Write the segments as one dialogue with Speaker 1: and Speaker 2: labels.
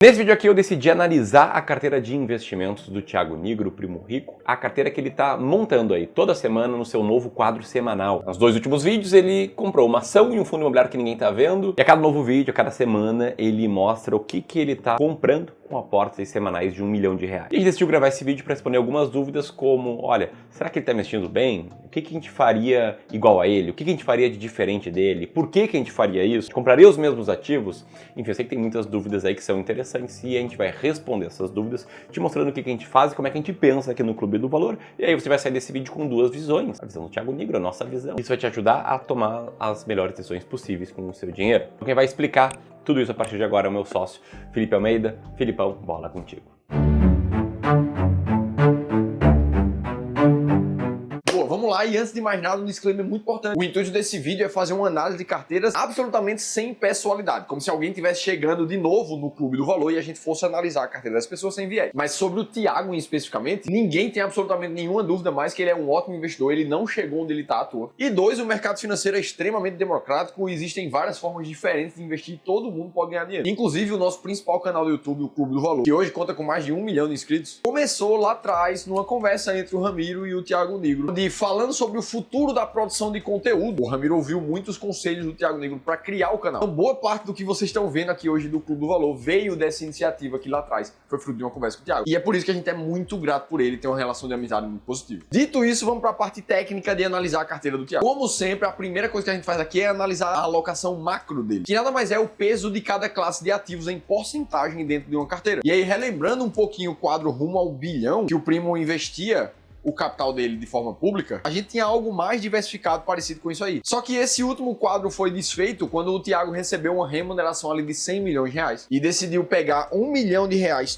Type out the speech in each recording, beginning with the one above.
Speaker 1: Nesse vídeo aqui eu decidi analisar a carteira de investimentos do Thiago Nigro, Primo Rico, a carteira que ele está montando aí toda semana no seu novo quadro semanal. Nos dois últimos vídeos ele comprou uma ação e um fundo imobiliário que ninguém está vendo, e a cada novo vídeo, a cada semana, ele mostra o que ele está comprando com aportes semanais de R$1 milhão. E a gente decidiu gravar esse vídeo para responder algumas dúvidas como, olha, será que ele está investindo bem? O que a gente faria igual a ele? O que a gente faria de diferente dele? Por que a gente faria isso? Compraria os mesmos ativos? Enfim, eu sei que tem muitas dúvidas aí que são interessantes e a gente vai responder essas dúvidas te mostrando o que a gente faz e como é que a gente pensa aqui no Clube do Valor. E aí você vai sair desse vídeo com duas visões. A visão do Thiago Nigro, a nossa visão. Isso vai te ajudar a tomar as melhores decisões possíveis com o seu dinheiro. Então, quem vai explicar tudo isso a partir de agora é o meu sócio, Felipe Almeida. Filipão, bola contigo.
Speaker 2: Vamos lá, e antes de mais nada, um disclaimer muito importante. O intuito desse vídeo é fazer uma análise de carteiras absolutamente sem pessoalidade, como se alguém estivesse chegando de novo no Clube do Valor e a gente fosse analisar a carteira das pessoas sem viés. Mas sobre o Thiago especificamente, ninguém tem absolutamente nenhuma dúvida mais que ele é um ótimo investidor, ele não chegou onde ele está à toa. E dois, o mercado financeiro é extremamente democrático e existem várias formas diferentes de investir e todo mundo pode ganhar dinheiro. Inclusive o nosso principal canal do YouTube, o Clube do Valor, que hoje conta com mais de 1 milhão de inscritos, começou lá atrás numa conversa entre o Ramiro e o Thiago Nigro, falando sobre o futuro da produção de conteúdo. O Ramiro ouviu muitos conselhos do Thiago Nigro para criar o canal. Então, boa parte do que vocês estão vendo aqui hoje do Clube do Valor veio dessa iniciativa que lá atrás foi fruto de uma conversa com o Thiago. E é por isso que a gente é muito grato por ele, ter uma relação de amizade muito positiva. Dito isso, vamos para a parte técnica de analisar a carteira do Thiago. Como sempre, a primeira coisa que a gente faz aqui é analisar a alocação macro dele, que nada mais é o peso de cada classe de ativos em porcentagem dentro de uma carteira. E aí, relembrando um pouquinho o quadro rumo ao bilhão que o Primo investia o capital dele de forma pública, a gente tinha algo mais diversificado parecido com isso aí. Só que esse último quadro foi desfeito quando o Thiago recebeu uma remuneração ali de 100 milhões de reais e decidiu pegar R$1 milhão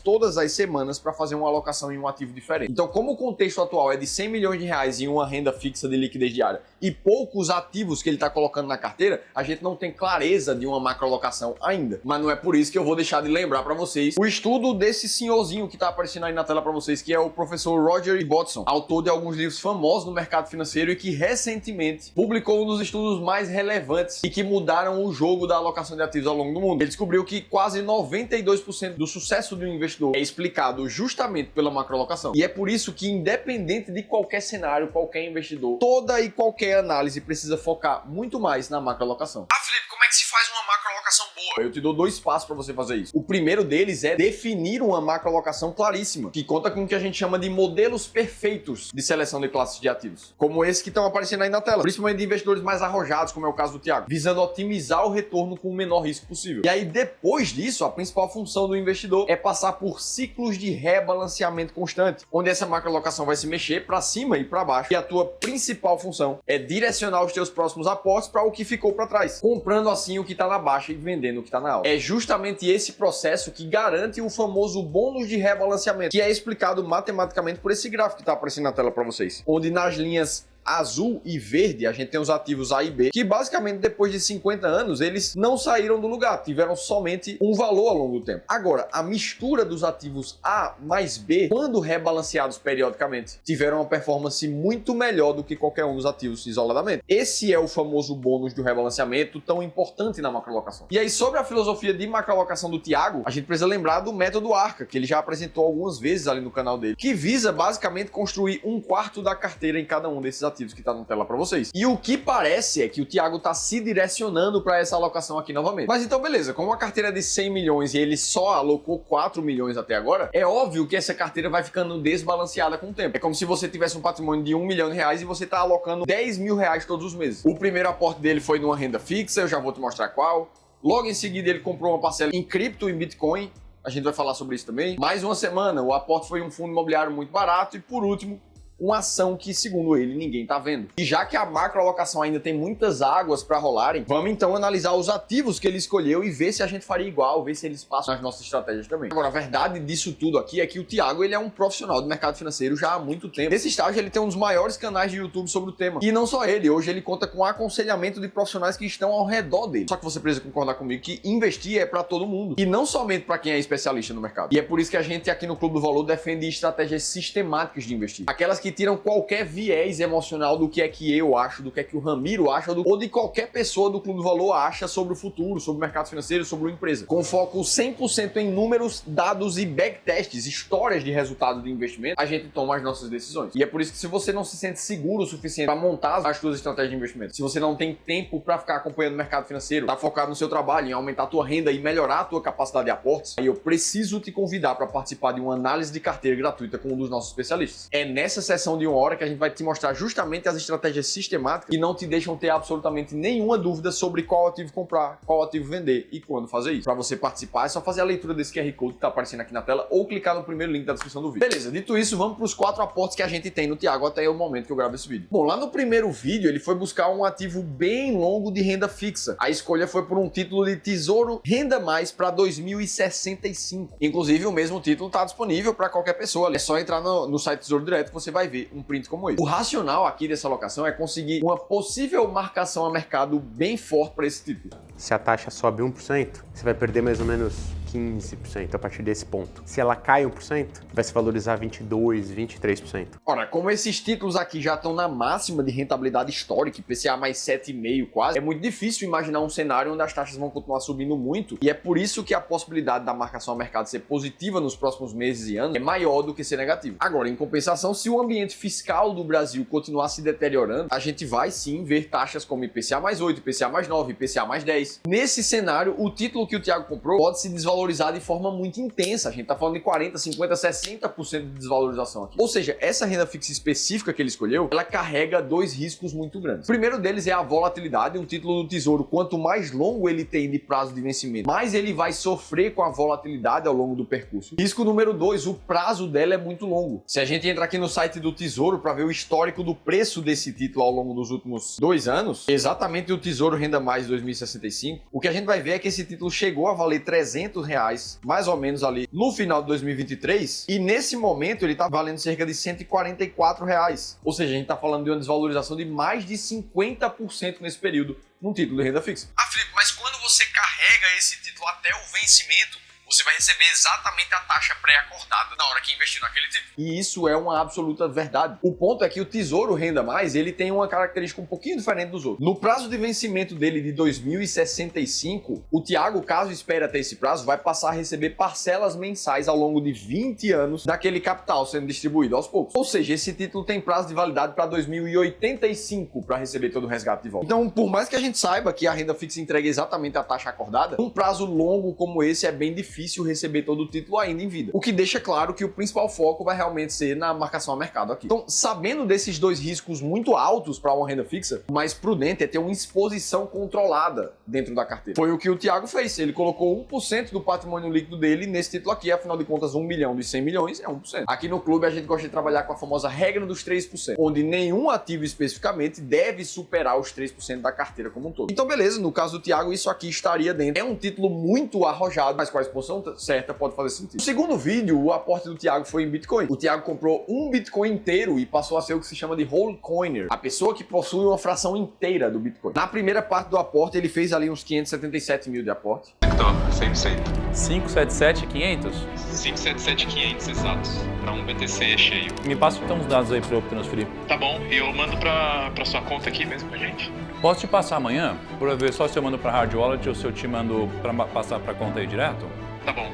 Speaker 2: todas as semanas para fazer uma alocação em um ativo diferente. Então, como o contexto atual é de 100 milhões de reais em uma renda fixa de liquidez diária e poucos ativos que ele está colocando na carteira, a gente não tem clareza de uma macroalocação ainda. Mas não é por isso que eu vou deixar de lembrar para vocês o estudo desse senhorzinho que está aparecendo aí na tela para vocês, que é o professor Roger Ibbotson, autor de alguns livros famosos no mercado financeiro e que recentemente publicou um dos estudos mais relevantes e que mudaram o jogo da alocação de ativos ao longo do mundo. Ele descobriu que quase 92% do sucesso de um investidor é explicado justamente pela macroalocação. E é por isso que, independente de qualquer cenário, qualquer investidor, toda e qualquer análise precisa focar muito mais na macroalocação. Felipe, como é que se faz uma macroalocação boa? Eu te dou dois passos para você fazer isso. O primeiro deles é definir uma macroalocação claríssima, que conta com o que a gente chama de modelos perfeitos de seleção de classes de ativos, como esse que estão aparecendo aí na tela, principalmente de investidores mais arrojados, como é o caso do Thiago, visando otimizar o retorno com o menor risco possível. E aí, depois disso, a principal função do investidor é passar por ciclos de rebalanceamento constante, onde essa macroalocação vai se mexer para cima e para baixo, e a tua principal função é direcionar os teus próximos aportes para o que ficou para trás, comprando assim o que está na baixa e vendendo o que está na alta. É justamente esse processo que garante o famoso bônus de rebalanceamento, que é explicado matematicamente por esse gráfico que está aparecendo na tela para vocês, onde nas linhas azul e verde a gente tem os ativos A e B, que basicamente depois de 50 anos eles não saíram do lugar, tiveram somente um valor ao longo do tempo. Agora, a mistura dos ativos A mais B, quando rebalanceados periodicamente, tiveram uma performance muito melhor do que qualquer um dos ativos isoladamente. Esse é o famoso bônus do rebalanceamento tão importante na macroalocação. E aí, sobre a filosofia de macroalocação do Thiago, a gente precisa lembrar do método ARCA, que ele já apresentou algumas vezes ali no canal dele, que visa basicamente construir 1/4 da carteira em cada um desses ativos que está na tela para vocês. E o que parece é que o Thiago está se direcionando para essa alocação aqui novamente. Mas então, beleza, como a carteira é de 100 milhões e ele só alocou 4 milhões até agora, é óbvio que essa carteira vai ficando desbalanceada com o tempo. É como se você tivesse um patrimônio de R$1 milhão e você está alocando R$10 mil todos os meses. O primeiro aporte dele foi numa renda fixa, eu já vou te mostrar qual. Logo em seguida ele comprou uma parcela em cripto e Bitcoin. A gente vai falar sobre isso também. Mais uma semana, o aporte foi um fundo imobiliário muito barato e, por último, uma ação que, segundo ele, ninguém tá vendo. E já que a macroalocação ainda tem muitas águas para rolarem, vamos então analisar os ativos que ele escolheu e ver se a gente faria igual, ver se eles passam nas nossas estratégias também. Agora, a verdade disso tudo aqui é que o Thiago, ele é um profissional do mercado financeiro já há muito tempo. Nesse estágio, ele tem um dos maiores canais de YouTube sobre o tema. E não só ele, hoje ele conta com aconselhamento de profissionais que estão ao redor dele. Só que você precisa concordar comigo que investir é para todo mundo. E não somente para quem é especialista no mercado. E é por isso que a gente aqui no Clube do Valor defende estratégias sistemáticas de investir. Aquelas que tiram qualquer viés emocional do que é que eu acho, do que é que o Ramiro acha, ou de qualquer pessoa do Clube do Valor acha sobre o futuro, sobre o mercado financeiro, sobre uma empresa. Com foco 100% em números, dados e backtests, histórias de resultado de investimento, a gente toma as nossas decisões. E é por isso que se você não se sente seguro o suficiente para montar as suas estratégias de investimento, se você não tem tempo para ficar acompanhando o mercado financeiro, tá focado no seu trabalho, em aumentar a tua renda e melhorar a tua capacidade de aportes, aí eu preciso te convidar para participar de uma análise de carteira gratuita com um dos nossos especialistas. É nessa sessão de 1 hora que a gente vai te mostrar justamente as estratégias sistemáticas que não te deixam ter absolutamente nenhuma dúvida sobre qual ativo comprar, qual ativo vender e quando fazer isso. Para você participar, é só fazer a leitura desse QR Code que tá aparecendo aqui na tela ou clicar no primeiro link da descrição do vídeo. Beleza, dito isso, vamos para os 4 aportes que a gente tem no Thiago até o momento que eu gravo esse vídeo. Bom, lá no primeiro vídeo, ele foi buscar um ativo bem longo de renda fixa. A escolha foi por um título de Tesouro Renda Mais para 2065. Inclusive, o mesmo título está disponível para qualquer pessoa. É só entrar no site Tesouro Direto que você vai ver um print como esse. O racional aqui dessa alocação é conseguir uma possível marcação a mercado bem forte para esse título.
Speaker 3: Se a taxa sobe 1%, você vai perder mais ou menos 15% a partir desse ponto. Se ela cai 1%, vai se valorizar 22%, 23%.
Speaker 2: Ora, como esses títulos aqui já estão na máxima de rentabilidade histórica, IPCA mais 7,5 quase, é muito difícil imaginar um cenário onde as taxas vão continuar subindo muito, e é por isso que a possibilidade da marcação a mercado ser positiva nos próximos meses e anos é maior do que ser negativa. Agora, em compensação, se o ambiente fiscal do Brasil continuar se deteriorando, a gente vai sim ver taxas como IPCA mais 8, IPCA mais 9, IPCA mais 10. Nesse cenário, o título que o Thiago comprou pode se desvalorizar de forma muito intensa. A gente tá falando de 40%, 50%, 60% de desvalorização aqui. Ou seja, essa renda fixa específica que ele escolheu, ela carrega 2 riscos muito grandes. O primeiro deles é a volatilidade. Um título do Tesouro, quanto mais longo ele tem de prazo de vencimento, mais ele vai sofrer com a volatilidade ao longo do percurso. Risco número 2, o prazo dela é muito longo. Se a gente entra aqui no site do Tesouro para ver o histórico do preço desse título ao longo dos últimos 2 anos, exatamente o Tesouro Renda Mais 2065, o que a gente vai ver é que esse título chegou a valer R$300, mais ou menos ali, no final de 2023, e nesse momento ele tá valendo cerca de R$144. Ou seja, a gente tá falando de uma desvalorização de mais de 50% nesse período num título de renda fixa. Ah, Felipe, mas quando você carrega esse título até o vencimento, você vai receber exatamente a taxa pré-acordada na hora que investir naquele título. E isso é uma absoluta verdade. O ponto é que o Tesouro Renda Mais, ele tem uma característica um pouquinho diferente dos outros. No prazo de vencimento dele de 2065, o Thiago, caso espere até esse prazo, vai passar a receber parcelas mensais ao longo de 20 anos daquele capital sendo distribuído aos poucos. Ou seja, esse título tem prazo de validade para 2085 para receber todo o resgate de volta. Então, por mais que a gente saiba que a renda fixa entrega exatamente a taxa acordada, um prazo longo como esse é bem difícil receber todo o título ainda em vida. O que deixa claro que o principal foco vai realmente ser na marcação a mercado aqui. Então, sabendo desses 2 riscos muito altos para uma renda fixa, o mais prudente é ter uma exposição controlada dentro da carteira. Foi o que o Thiago fez. Ele colocou 1% do patrimônio líquido dele nesse título aqui, afinal de contas, 1 milhão dos 100 milhões é 1%. Aqui no clube a gente gosta de trabalhar com a famosa regra dos 3%, onde nenhum ativo especificamente deve superar os 3% da carteira como um todo. Então, beleza, no caso do Thiago, isso aqui estaria dentro. É um título muito arrojado, mas com a exposição certa pode fazer sentido. No segundo vídeo, o aporte do Thiago foi em Bitcoin. O Thiago comprou um Bitcoin inteiro e passou a ser o que se chama de whole coiner, a pessoa que possui uma fração inteira do Bitcoin. Na primeira parte do aporte, ele fez ali uns 577 mil de aporte.
Speaker 4: Tô, 100%.
Speaker 5: 577,500?
Speaker 4: 577,500 exatos, para um BTC cheio.
Speaker 5: Me passa então os dados aí pra eu transferir.
Speaker 4: Tá bom, e eu mando pra sua conta aqui mesmo pra gente?
Speaker 5: Posso te passar amanhã? Por ver só se eu mando pra Hard Wallet ou se eu te mando pra passar pra conta aí direto?
Speaker 4: Tá bom,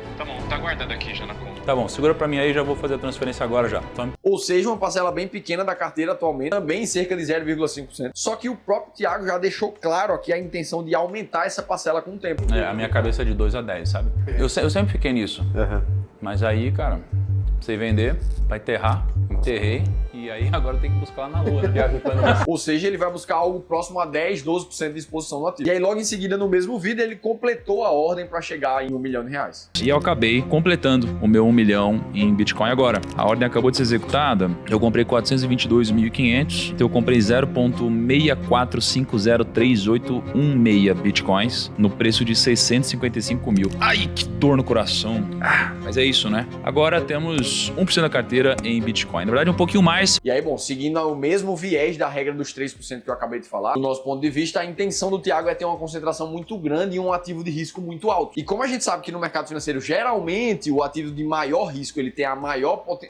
Speaker 4: tá guardado aqui já na conta.
Speaker 5: Tá bom, segura pra mim aí, já vou fazer a transferência agora já. Tá?
Speaker 2: Ou seja, uma parcela bem pequena da carteira atualmente, também cerca de 0,5%. Só que o próprio Thiago já deixou claro aqui a intenção de aumentar essa parcela com o tempo.
Speaker 5: É, a minha cabeça é de 2 a 10, sabe? Eu sempre fiquei nisso. Mas aí, cara, você vender, vai enterrar, enterrei, e aí agora tem que buscar lá na lua, né?
Speaker 2: Ou seja, ele vai buscar algo próximo a 10, 12% de exposição no ativo. E aí logo em seguida, no mesmo vídeo, ele completou a ordem para chegar em R$1 milhão.
Speaker 5: E eu acabei completando o meu 1 milhão em Bitcoin agora. A ordem acabou de ser executada, eu comprei 422.500, então eu comprei 0,64503816 Bitcoins no preço de 655 mil. Ai, que dor no coração. Mas é isso, né? Agora temos 1% da carteira em Bitcoin. Na verdade, um pouquinho mais, difícil.
Speaker 2: E aí, bom, seguindo o mesmo viés da regra dos 3% que eu acabei de falar, do nosso ponto de vista, a intenção do Thiago é ter uma concentração muito grande em um ativo de risco muito alto. E como a gente sabe que no mercado financeiro, geralmente, o ativo de maior risco, ele tem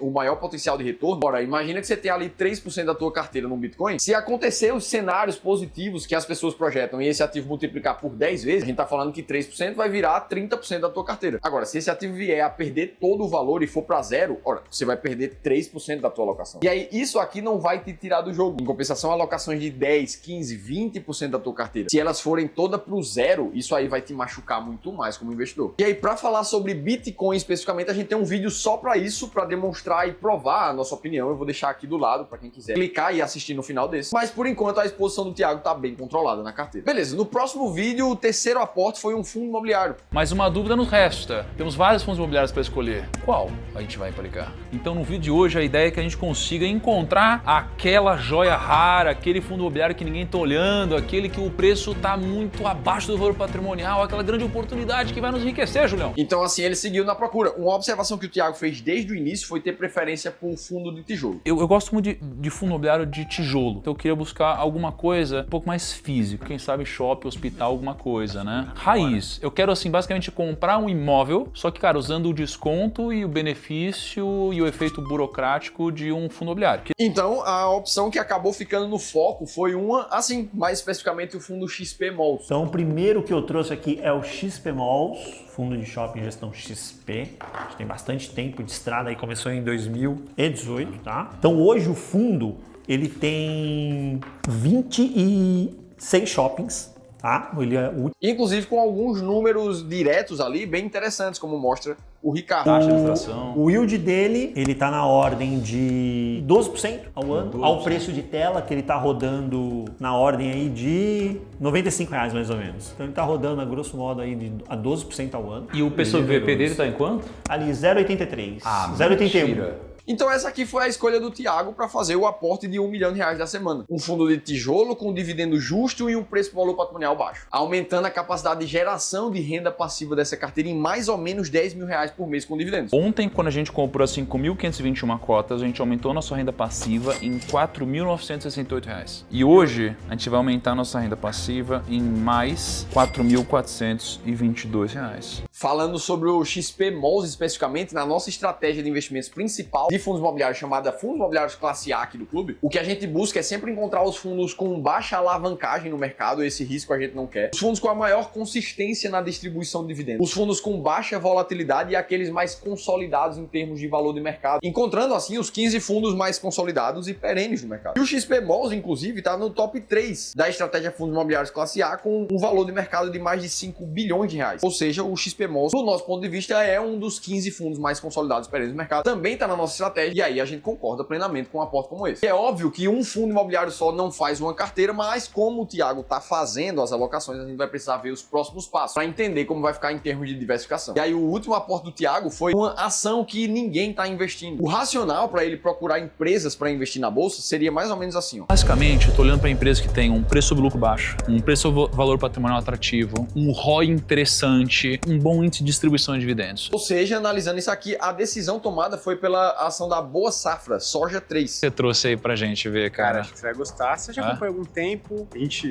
Speaker 2: o maior potencial de retorno. Ora, imagina que você tem ali 3% da tua carteira no Bitcoin. Se acontecer os cenários positivos que as pessoas projetam e esse ativo multiplicar por 10 vezes, a gente tá falando que 3% vai virar 30% da tua carteira. Agora, se esse ativo vier a perder todo o valor e for para zero, ora, você vai perder 3% da tua alocação. E aí, isso aqui não vai te tirar do jogo. Em compensação, alocações de 10, 15, 20% da tua carteira, se elas forem todas pro zero, isso aí vai te machucar muito mais como investidor. E aí, para falar sobre Bitcoin especificamente, a gente tem um vídeo só para isso, para demonstrar e provar a nossa opinião. Eu vou deixar aqui do lado para quem quiser clicar e assistir no final desse. Mas por enquanto a exposição do Thiago tá bem controlada na carteira. Beleza, no próximo vídeo, o terceiro aporte foi um fundo imobiliário.
Speaker 5: Mas uma dúvida nos resta. Temos vários fundos imobiliários para escolher. Qual a gente vai aplicar? Então no vídeo de hoje a ideia é que a gente consiga encontrar aquela joia rara, aquele fundo imobiliário que ninguém tá olhando, aquele que o preço tá muito abaixo do valor patrimonial, aquela grande oportunidade que vai nos enriquecer, Julião.
Speaker 2: Então assim, ele seguiu na procura. Uma observação que o Thiago fez desde o início foi ter preferência por fundo de tijolo.
Speaker 5: Eu gosto muito de fundo imobiliário de tijolo, então eu queria buscar alguma coisa um pouco mais físico, quem sabe shopping, hospital, alguma coisa, né? Raiz. Eu quero assim, basicamente comprar um imóvel, só que, cara, usando o desconto e o benefício e o efeito burocrático de um fundo imobiliário.
Speaker 2: Então, a opção que acabou ficando no foco foi uma, assim, mais especificamente o fundo XP Malls.
Speaker 6: Então, o primeiro que eu trouxe aqui é o XP Malls, fundo de shopping gestão XP. A gente tem bastante tempo de estrada, aí começou em 2018, tá? Então, hoje o fundo, ele tem 26 shoppings, tá? Ele é o...
Speaker 2: Inclusive com alguns números diretos ali, bem interessantes, como mostra o Ricardo.
Speaker 5: Taxa de administração.
Speaker 6: O yield dele, ele tá na ordem de 12% ao ano,
Speaker 5: 12%.
Speaker 6: ao preço de tela que ele tá rodando na ordem aí de R$95 mais ou menos. Então ele tá rodando a grosso modo aí a 12% ao ano.
Speaker 5: E o PSOVP dele tá em quanto?
Speaker 6: Ali 0,83,
Speaker 5: Ah,
Speaker 6: 0,81.
Speaker 5: mentira.
Speaker 2: Então essa aqui foi a escolha do Thiago para fazer o aporte de R$1 milhão da semana. Um fundo de tijolo com dividendo justo e um preço por valor patrimonial baixo, aumentando a capacidade de geração de renda passiva dessa carteira em mais ou menos R$10 mil por mês com dividendos.
Speaker 5: Ontem, quando a gente comprou as 5.521 cotas, a gente aumentou nossa renda passiva em R$ 4.968. E hoje, a gente vai aumentar nossa renda passiva em mais R$ 4.422.
Speaker 2: Falando sobre o XP Malls especificamente, na nossa estratégia de investimentos principal de fundos imobiliários, chamada Fundos Imobiliários Classe A aqui do clube, o que a gente busca é sempre encontrar os fundos com baixa alavancagem no mercado, esse risco a gente não quer. Os fundos com a maior consistência na distribuição de dividendos. Os fundos com baixa volatilidade e aqueles mais consolidados em termos de valor de mercado. Encontrando assim os 15 fundos mais consolidados e perenes no mercado. E o XP Malls, inclusive, está no top 3 da estratégia Fundos Imobiliários Classe A com um valor de mercado de mais de R$5 bilhões. Ou seja, o XP Malls, do nosso ponto de vista, é um dos 15 fundos mais consolidados e perenes no mercado. Também está na nossa estratégia e aí a gente concorda plenamente com um aporte como esse. É óbvio que um fundo imobiliário só não faz uma carteira, mas como o Thiago está fazendo as alocações, a gente vai precisar ver os próximos passos para entender como vai ficar em termos de diversificação. E aí o último aporte do Thiago foi uma ação que ninguém está investindo. O racional para ele procurar empresas para investir na bolsa seria mais ou menos assim, ó.
Speaker 5: Basicamente, eu estou olhando para empresas que tem um preço sobre lucro baixo, um preço sobre valor patrimonial atrativo, um ROI interessante, um bom índice de distribuição de dividendos.
Speaker 2: Ou seja, analisando isso aqui, a decisão tomada foi pela ação da Boa Safra, Soja 3.
Speaker 5: Você trouxe aí pra gente ver,
Speaker 3: Cara,
Speaker 5: cara.
Speaker 3: acho que você vai gostar. Você já acompanha há algum tempo.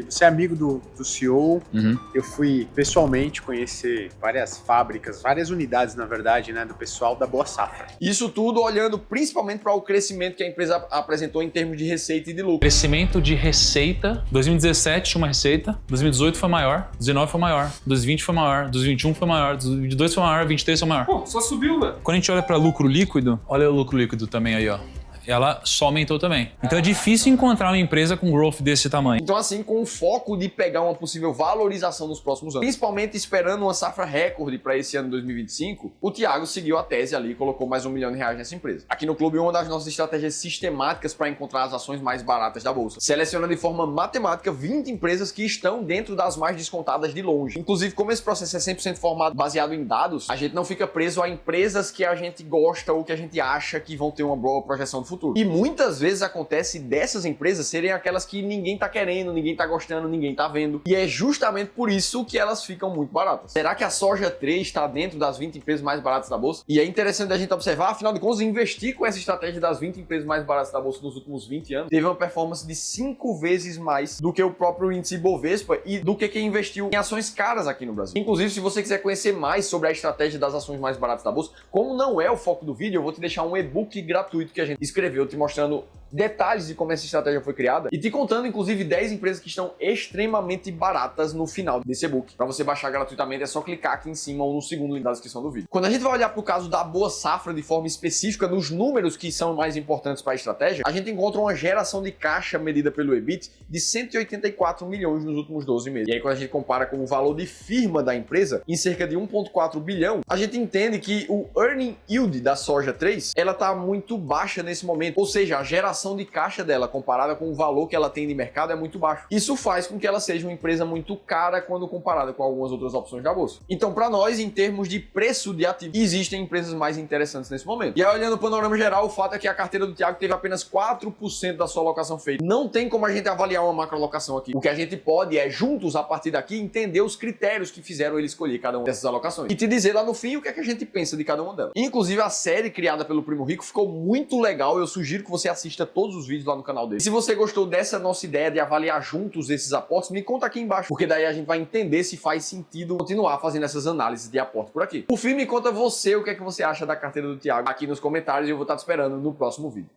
Speaker 3: Você é amigo do CEO.
Speaker 5: Uhum.
Speaker 3: Eu fui pessoalmente conhecer várias fábricas, várias unidades, na verdade, né, do pessoal da Boa Safra.
Speaker 2: Isso tudo olhando principalmente para o crescimento que a empresa apresentou em termos de receita e de lucro.
Speaker 5: Crescimento de receita, 2017 tinha uma receita, 2018 foi maior, 2019 foi maior, 2020 foi maior, 2021 foi maior, 2022 foi maior, 2023 foi maior.
Speaker 4: Pô, só subiu, velho.
Speaker 5: Quando a gente olha para lucro líquido, olha o lucro líquido também aí, ó. Ela só aumentou também. Então é difícil encontrar uma empresa com growth desse tamanho.
Speaker 2: Então assim, com o foco de pegar uma possível valorização nos próximos anos, principalmente esperando uma safra recorde para esse ano 2025, o Thiago seguiu a tese ali e colocou mais R$1 milhão nessa empresa. Aqui no clube, uma das nossas estratégias sistemáticas para encontrar as ações mais baratas da bolsa. Seleciona de forma matemática 20 empresas que estão dentro das mais descontadas de longe. Inclusive, como esse processo é 100% formado baseado em dados, a gente não fica preso a empresas que a gente gosta ou que a gente acha que vão ter uma boa projeção do futuro. futuro. E muitas vezes acontece dessas empresas serem aquelas que ninguém tá querendo, ninguém tá gostando, ninguém tá vendo. E é justamente por isso que elas ficam muito baratas. Será que a soja 3 está dentro das 20 empresas mais baratas da bolsa? E é interessante a gente observar, afinal de contas, investir com essa estratégia das 20 empresas mais baratas da bolsa nos últimos 20 anos teve uma performance de 5 vezes mais do que o próprio índice Ibovespa e do que quem investiu em ações caras aqui no Brasil. Inclusive, se você quiser conhecer mais sobre a estratégia das ações mais baratas da bolsa, como não é o foco do vídeo, eu vou te deixar um e-book gratuito que a gente escreveu te mostrando detalhes de como essa estratégia foi criada e te contando, inclusive, 10 empresas que estão extremamente baratas no final desse e-book. Para você baixar gratuitamente, é só clicar aqui em cima ou no segundo link da descrição do vídeo. Quando a gente vai olhar para o caso da Boa Safra de forma específica, nos números que são mais importantes para a estratégia, a gente encontra uma geração de caixa medida pelo EBIT de 184 milhões nos últimos 12 meses. E aí, quando a gente compara com o valor de firma da empresa, em cerca de 1,4 bilhão, a gente entende que o earning yield da soja 3, ela está muito baixa nesse momento. Ou seja, a geração de caixa dela comparada com o valor que ela tem de mercado é muito baixo. Isso faz com que ela seja uma empresa muito cara quando comparada com algumas outras opções da bolsa. Então, para nós, em termos de preço de ativo, existem empresas mais interessantes nesse momento. E aí, olhando o panorama geral, o fato é que a carteira do Thiago teve apenas 4% da sua alocação feita. Não tem como a gente avaliar uma macroalocação aqui. O que a gente pode é, juntos, a partir daqui, entender os critérios que fizeram ele escolher cada uma dessas alocações. E te dizer lá no fim o que é que a gente pensa de cada uma delas. Inclusive, a série criada pelo Primo Rico ficou muito legal. Eu sugiro que você assista todos os vídeos lá no canal dele. E se você gostou dessa nossa ideia de avaliar juntos esses aportes, me conta aqui embaixo, porque daí a gente vai entender se faz sentido continuar fazendo essas análises de aporte por aqui. Por fim, me conta você o que é que você acha da carteira do Thiago aqui nos comentários e eu vou estar te esperando no próximo vídeo.